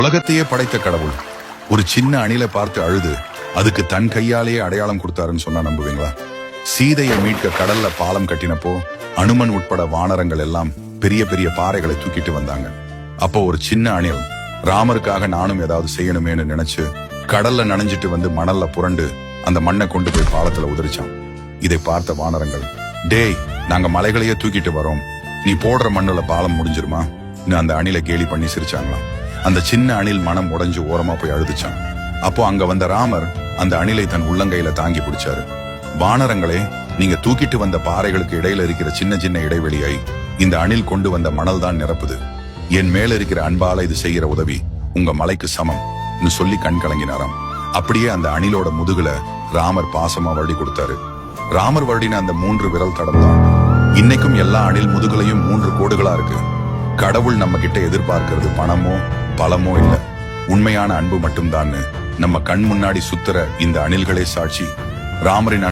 உலகத்தையே படைத்த கடவுள் ஒரு சின்ன அணிலை பார்த்து அழுது அதுக்கு தன் கையாலேயே அடையாளம் கொடுத்தாருன்னு சொன்னா நம்புவீங்களா? சீதையை மீட்க கடல்ல பாலம் கட்டினப்போ அனுமன் உட்பட வானரங்கள் எல்லாம் பெரிய பெரிய பாறைகளை தூக்கிட்டு வந்தாங்க. அப்போ ஒரு சின்ன அணில் ராமருக்காக நானும் ஏதாவது செய்யணுமேனு நினைச்சு கடல்ல நனைஞ்சிட்டு வந்து மணல்ல புரண்டு அந்த மண்ணை கொண்டு போய் பாலத்துல உதிரிச்சான். இதை பார்த்த வானரங்கள், டேய், நாங்க மலைகளையே தூக்கிட்டு வரோம், நீ போடுற மண்ணுல பாலம் முடிஞ்சிருமா? அந்த அணிலை கேலி பண்ணி சிரிச்சாங்களாம். அந்த சின்ன அணில் மனம் உடைஞ்சு ஓரமா போய் அழுதுச்சான். அப்போ அங்க வந்த ராமர் அந்த அணிலை தன் உள்ளங்கையில தாங்கி பிடிச்சாரு. வானரங்களே, நீங்க தூக்கிட்டு வந்த பாறைகளுக்கு இடையில இருக்கிற சின்ன சின்ன இடைவெளியை இந்த அணில் கொண்டு வந்த மணல் தான் நிரப்புது. என் மேல இருக்கிற அன்பால இது செய்யற உதவி உங்க மலைக்கு சமம் சொல்லி கண் கலங்கினாராம். அப்படியே அந்த அணிலோட முதுகுல ராமர் பாசமா வருடி கொடுத்தாரு. ராமர் வருடின அந்த 3 விரல் தடம் தான் இன்னைக்கும் எல்லா அணில் முதுகுலையும் 3 கோடுகளா இருக்கு. கடவுள் நம்ம கிட்ட எதிர்பார்க்கிறது பணமோ பலமோ இல்ல, உண்மையான அன்பு மட்டும்தான் நம்ம கண் முன்னாடி சுத்துற இந்த அணில்களே சாட்சி. ராமரின்